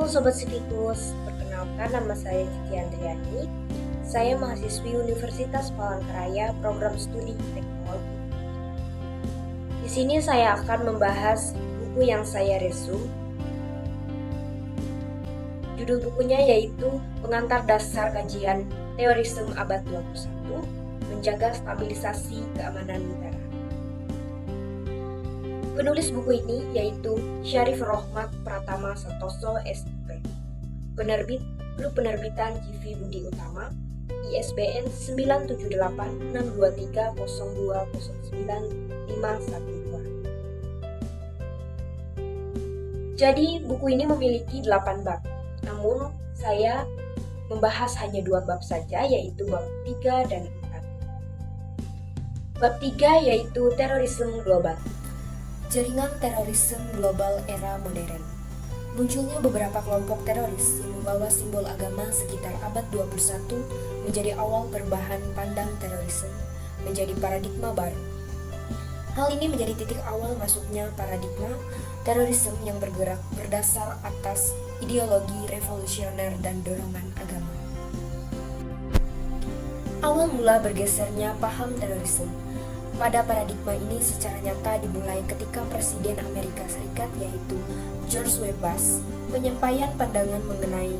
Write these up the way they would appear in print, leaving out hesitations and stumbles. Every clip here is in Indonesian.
Sobat Sivikus, perkenalkan nama saya Cici Andriani. Saya mahasiswi Universitas Palangkaraya, program studi teknologi. Di sini saya akan membahas buku yang saya resume. Judul bukunya yaitu Pengantar Dasar Kajian Terorisme Abad 21, Menjaga Stabilisasi Keamanan Negara. Penulis buku ini yaitu Syarif Rohmat Pratama Santoso, SIP. Penerbit Grup Penerbitan CV Budi Utama, ISBN 97862090512. Jadi buku ini memiliki 8 bab, namun saya membahas hanya 2 bab saja, yaitu bab 3 dan 4. Bab 3 yaitu terorisme global. Jaringan terorisme global era modern. Munculnya beberapa kelompok teroris yang membawa simbol agama sekitar abad 21 menjadi awal perubahan pandang terorisme menjadi paradigma baru. Hal ini menjadi titik awal masuknya paradigma terorisme yang bergerak berdasar atas ideologi revolusioner dan dorongan agama. Awal mula bergesernya paham terorisme pada paradigma ini secara nyata dimulai ketika Presiden Amerika Serikat yaitu George W. Bush penyampaian pandangan mengenai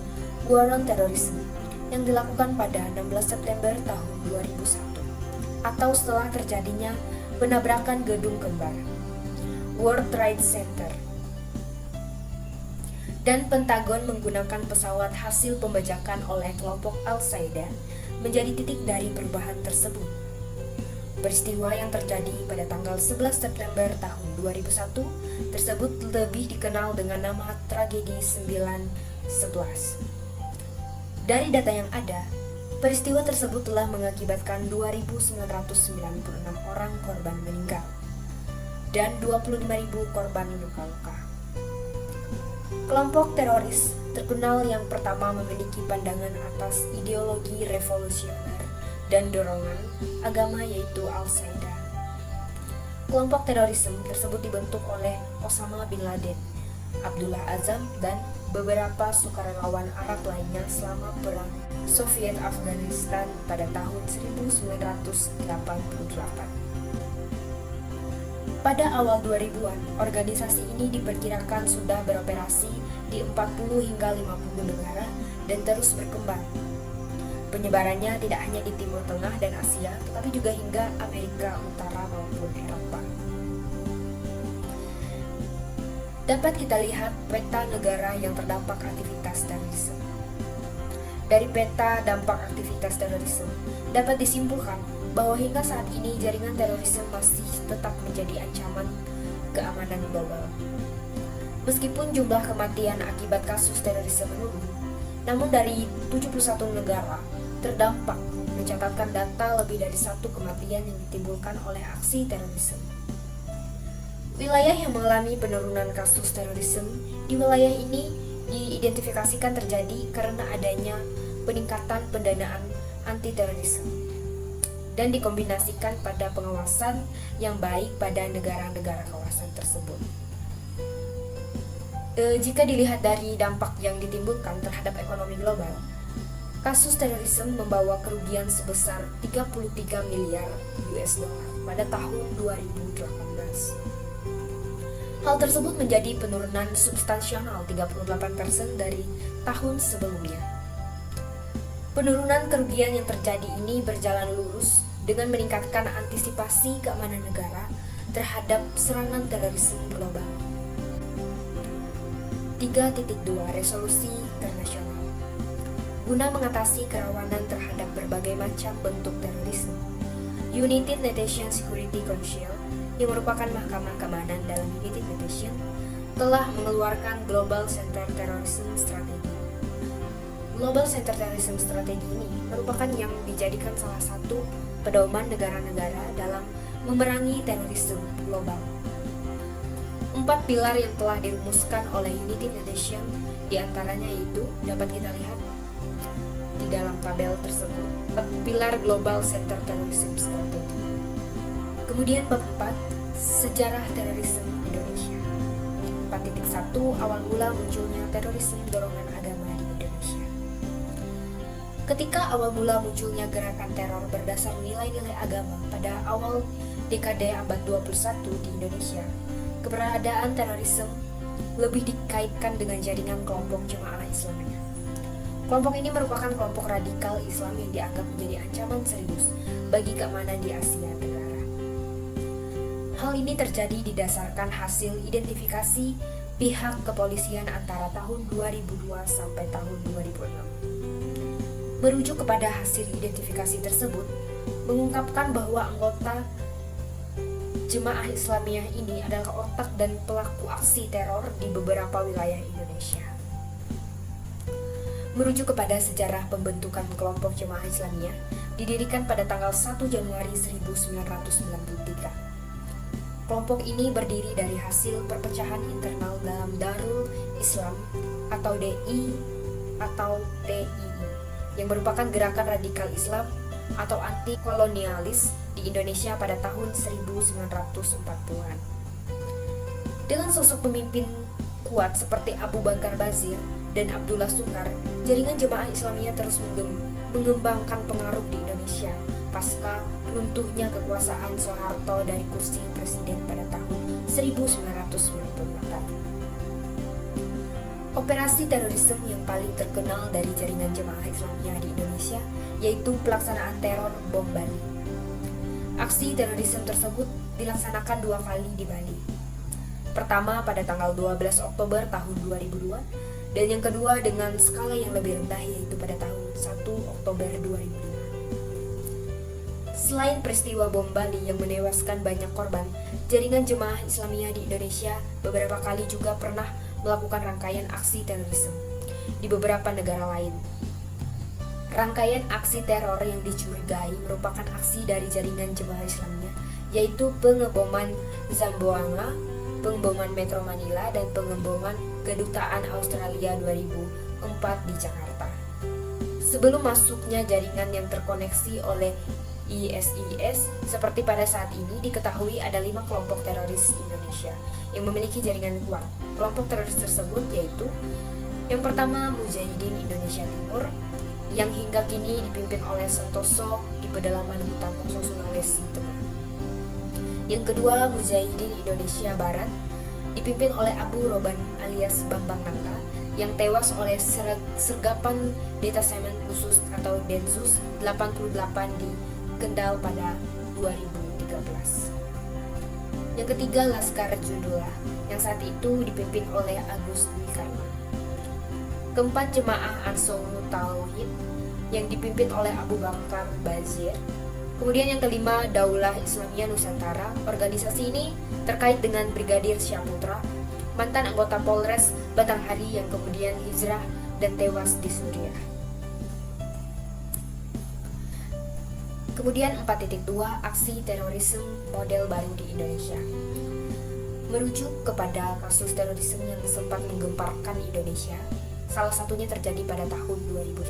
war on terrorism yang dilakukan pada 16 September tahun 2001 atau setelah terjadinya penabrakan gedung kembar World Trade Center dan Pentagon menggunakan pesawat hasil pembajakan oleh kelompok Al-Qaeda menjadi titik dari perubahan tersebut. Peristiwa yang terjadi pada tanggal 11 September tahun 2001 tersebut lebih dikenal dengan nama tragedi 9/11. Dari data yang ada, peristiwa tersebut telah mengakibatkan 2.996 orang korban meninggal dan 25.000 korban luka-luka. Kelompok teroris terkenal yang pertama memiliki pandangan atas ideologi revolusioner dan dorongan agama yaitu Al-Qaeda. Kelompok terorisme tersebut dibentuk oleh Osama bin Laden, Abdullah Azzam, dan beberapa sukarelawan Arab lainnya selama Perang Soviet Afghanistan pada tahun 1988. Pada awal 2000-an, organisasi ini diperkirakan sudah beroperasi di 40 hingga 50 negara dan terus berkembang. Penyebarannya tidak hanya di Timur Tengah dan Asia, tetapi juga hingga Amerika Utara maupun Eropa. Dapat kita lihat peta negara yang terdampak aktivitas terorisme. Dari peta dampak aktivitas terorisme, dapat disimpulkan bahwa hingga saat ini jaringan terorisme masih tetap menjadi ancaman keamanan global. Meskipun jumlah kematian akibat kasus terorisme menurun, namun dari 71 negara terdampak mencatatkan data lebih dari 1 kematian yang ditimbulkan oleh aksi terorisme. Wilayah yang mengalami penurunan kasus terorisme di wilayah ini diidentifikasikan terjadi karena adanya peningkatan pendanaan anti-terorisme dan dikombinasikan pada pengawasan yang baik pada negara-negara kawasan tersebut. Jika dilihat dari dampak yang ditimbulkan terhadap ekonomi global, kasus terorisme membawa kerugian sebesar 33 miliar US dollar pada tahun 2018. Hal tersebut menjadi penurunan substansial 38% dari tahun sebelumnya. Penurunan kerugian yang terjadi ini berjalan lurus dengan meningkatkan antisipasi keamanan negara terhadap serangan terorisme global. 3.2 Resolusi Internasional. Guna mengatasi kerawanan terhadap berbagai macam bentuk terorisme, United Nations Security Council, yang merupakan mahkamah keamanan dalam United Nations, telah mengeluarkan Global Center Terrorism Strategy. Global Center Terrorism Strategy ini merupakan yang dijadikan salah satu pedoman negara-negara dalam memerangi terorisme global. 4 pilar yang telah dirumuskan oleh United Nations diantaranya itu dapat kita lihat di dalam tabel tersebut. Pilar Global Center Terrorism Strategy. Kemudian bab 4, Sejarah Terorisme Indonesia. 4.1 awal mula munculnya terorisme dorongan agama di Indonesia. Ketika awal mula munculnya gerakan teror berdasar nilai-nilai agama pada awal dekade abad 21 di Indonesia, keberadaan terorisme lebih dikaitkan dengan jaringan kelompok Jemaah Islamiyah. Kelompok ini merupakan kelompok radikal Islam yang dianggap menjadi ancaman serius bagi keamanan di Asia Tenggara. Hal ini terjadi didasarkan hasil identifikasi pihak kepolisian antara tahun 2002 sampai tahun 2006. Merujuk kepada hasil identifikasi tersebut, mengungkapkan bahwa anggota Jemaah Islamiyah ini adalah otak dan pelaku aksi teror di beberapa wilayah Indonesia. Merujuk kepada sejarah pembentukan kelompok Jemaah Islamiyah, didirikan pada tanggal 1 Januari 1993. Kelompok ini berdiri dari hasil perpecahan internal dalam Darul Islam atau DI atau TII, yang merupakan gerakan radikal Islam atau anti-kolonialis di Indonesia pada tahun 1940-an. Dengan sosok pemimpin kuat seperti Abu Bakar Bashir dan Abdullah Sukar, jaringan Jemaah Islamiyah terus mengembangkan pengaruh di Indonesia pasca runtuhnya kekuasaan Soeharto dari kursi presiden pada tahun 1998. Operasi terorisme yang paling terkenal dari jaringan Jemaah Islamiyah di Indonesia yaitu pelaksanaan teror bom Bali. Aksi terorisme tersebut dilaksanakan 2 kali di Bali. Pertama pada tanggal 12 Oktober tahun 2002 dan yang kedua dengan skala yang lebih rendah yaitu pada tahun 1 Oktober 2005. Selain peristiwa bom Bali yang menewaskan banyak korban, jaringan Jemaah Islamiyah di Indonesia beberapa kali juga pernah melakukan rangkaian aksi terorisme di beberapa negara lain. Rangkaian aksi teror yang dicurigai merupakan aksi dari jaringan Jemaah Islamiyah, yaitu pengeboman Zamboanga, pengeboman Metro Manila, dan pengeboman Kedutaan Australia 2004 di Jakarta. Sebelum masuknya jaringan yang terkoneksi oleh ISIS, seperti pada saat ini diketahui ada 5 kelompok teroris Indonesia yang memiliki jaringan kuat. Kelompok teroris tersebut yaitu yang pertama Mujahidin Indonesia Timur yang hingga kini dipimpin oleh Santoso di pedalaman hutan Poso Sulawesi Tengah. Yang kedua Mujahidin Indonesia Barat dipimpin oleh Abu Roban alias Bambang Nangka yang tewas oleh sergapan detasemen khusus atau Densus 88 di Kendal pada 2013. Yang ketiga Laskar Jundullah yang saat itu dipimpin oleh Agus Dwi Karma. Keempat Jemaah Ansarut Tauhid yang dipimpin oleh Abu Bakar Bashir. Kemudian yang kelima Daulah Islamiyah Nusantara. Organisasi ini terkait dengan Brigadir Syahputra, mantan anggota Polres Batanghari yang kemudian hijrah dan tewas di Suriah. Kemudian 4.2 aksi terorisme model baru di Indonesia. Merujuk kepada kasus terorisme yang sempat menggemparkan Indonesia, salah satunya terjadi pada tahun 2018.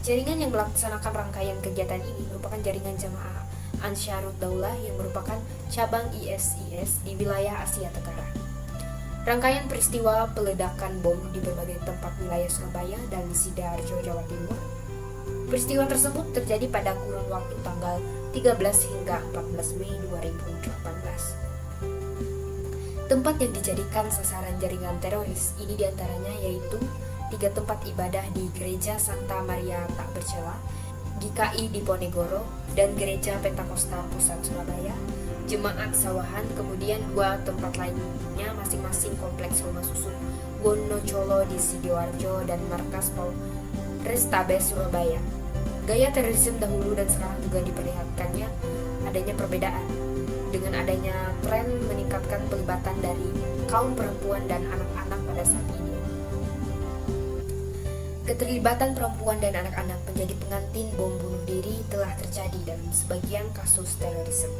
Jaringan yang melaksanakan rangkaian kegiatan ini merupakan jaringan Jamaah Ansarut Daulah yang merupakan cabang ISIS di wilayah Asia Tenggara. Rangkaian peristiwa peledakan bom di berbagai tempat wilayah Surabaya dan Sidoarjo, Jawa Timur. Peristiwa tersebut terjadi pada kurun waktu tanggal 13 hingga 14 Mei 2018. Tempat yang dijadikan sasaran jaringan teroris ini diantaranya yaitu 3 tempat ibadah di Gereja Santa Maria Tak Bercela, GKI Diponegoro, dan Gereja Pentakosta Pusat Surabaya, Jemaat Sawahan, kemudian 2 tempat lainnya masing-masing kompleks rumah susun Wonocolo di Sidoarjo dan markas Polrestabes Surabaya. Gaya terorisme dahulu dan sekarang juga diperlihatkannya adanya perbedaan dengan adanya tren meningkatkan pelibatan dari kaum perempuan dan anak-anak pada saat ini. Keterlibatan perempuan dan anak-anak menjadi pengantin bom bunuh diri telah terjadi dalam sebagian kasus terorisme.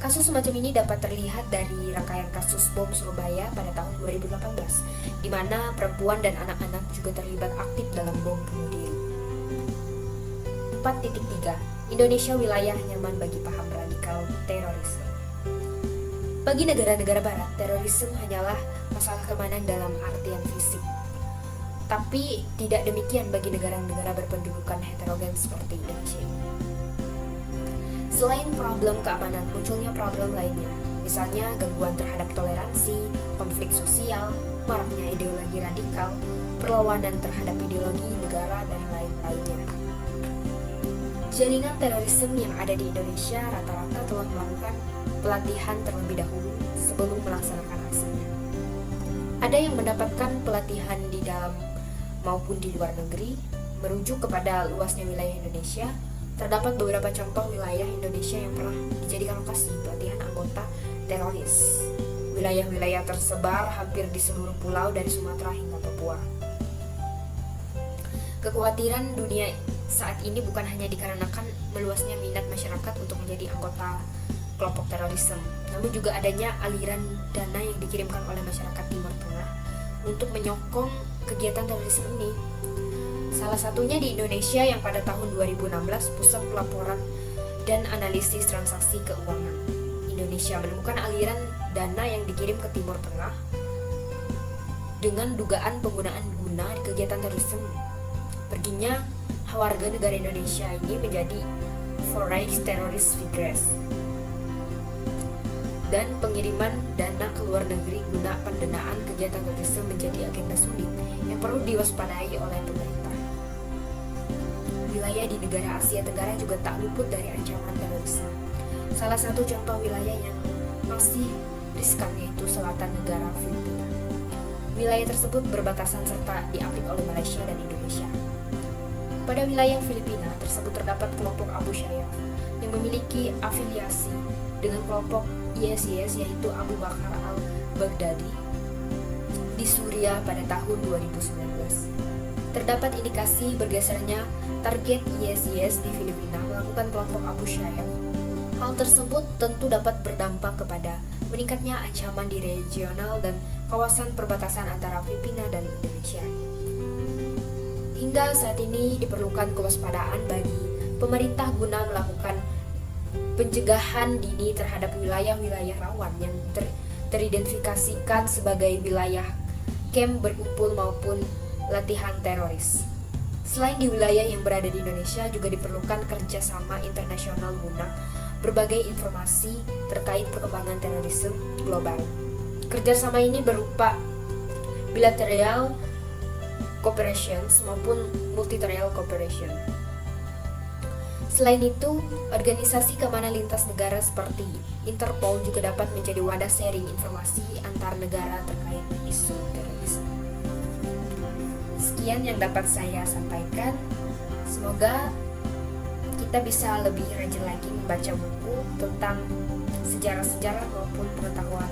Kasus semacam ini dapat terlihat dari rangkaian kasus bom Surabaya pada tahun 2018, di mana perempuan dan anak-anak juga terlibat aktif dalam bom bunuh diri. 4.3 Indonesia wilayah nyaman bagi paham radikal terorisme. Bagi negara-negara barat, terorisme hanyalah masalah keamanan dalam artian fisik. Tapi tidak demikian bagi negara-negara berpendudukan heterogen seperti Indonesia. Selain problem keamanan, munculnya problem lainnya, misalnya gangguan terhadap toleransi, konflik sosial, maraknya ideologi radikal, perlawanan terhadap ideologi negara, dan lain-lainnya. Jaringan terorisme yang ada di Indonesia rata-rata telah melakukan pelatihan terlebih dahulu sebelum melaksanakan aksinya. Ada yang mendapatkan pelatihan di dalam maupun di luar negeri. Merujuk kepada luasnya wilayah Indonesia, terdapat beberapa contoh wilayah Indonesia yang pernah dijadikan lokasi pelatihan anggota teroris. Wilayah-wilayah tersebar hampir di seluruh pulau dari Sumatera hingga Papua. Kekhawatiran dunia saat ini bukan hanya dikarenakan meluasnya minat masyarakat untuk menjadi anggota kelompok terorisme, namun juga adanya aliran dana yang dikirimkan oleh masyarakat Timur Tengah untuk menyokong kegiatan terorisme ini. Salah satunya di Indonesia yang pada tahun 2016 Pusat Pelaporan dan Analisis Transaksi Keuangan Indonesia menemukan aliran dana yang dikirim ke Timur Tengah dengan dugaan penggunaan guna di kegiatan terorisme. Perginya warga negara Indonesia ini menjadi foreign terrorist figures dan pengiriman dana ke luar negeri guna pendanaan kegiatan terorisme menjadi agenda sulit yang perlu diwaspadai oleh pemerintah. Wilayah di negara Asia Tenggara juga tak luput dari ancaman terorisme. Salah satu contoh wilayah yang masih riskan yaitu selatan negara Filipina. Wilayah tersebut berbatasan serta diapit oleh Malaysia dan Indonesia. Pada wilayah Filipina tersebut terdapat kelompok Abu Sayyaf yang memiliki afiliasi dengan kelompok ISIS yaitu Abu Bakar al-Baghdadi di Suriah pada tahun 2019. Terdapat indikasi bergesernya target ISIS di Filipina melakukan kelompok Abu Sayyaf. Hal tersebut tentu dapat berdampak kepada meningkatnya ancaman di regional dan kawasan perbatasan antara Filipina dan Indonesia. Hingga saat ini diperlukan kewaspadaan bagi pemerintah guna melakukan pencegahan dini terhadap wilayah-wilayah rawan yang teridentifikasikan sebagai wilayah kamp berkumpul maupun latihan teroris. Selain di wilayah yang berada di Indonesia, juga diperlukan kerjasama internasional guna berbagai informasi terkait perkembangan terorisme global. Kerjasama ini berupa bilateral cooperations maupun multilateral cooperation. Selain itu, organisasi keamanan lintas negara seperti Interpol juga dapat menjadi wadah sharing informasi antar negara terkait isu terorisme. Sekian yang dapat saya sampaikan. Semoga kita bisa lebih rajin lagi membaca buku tentang sejarah-sejarah maupun pengetahuan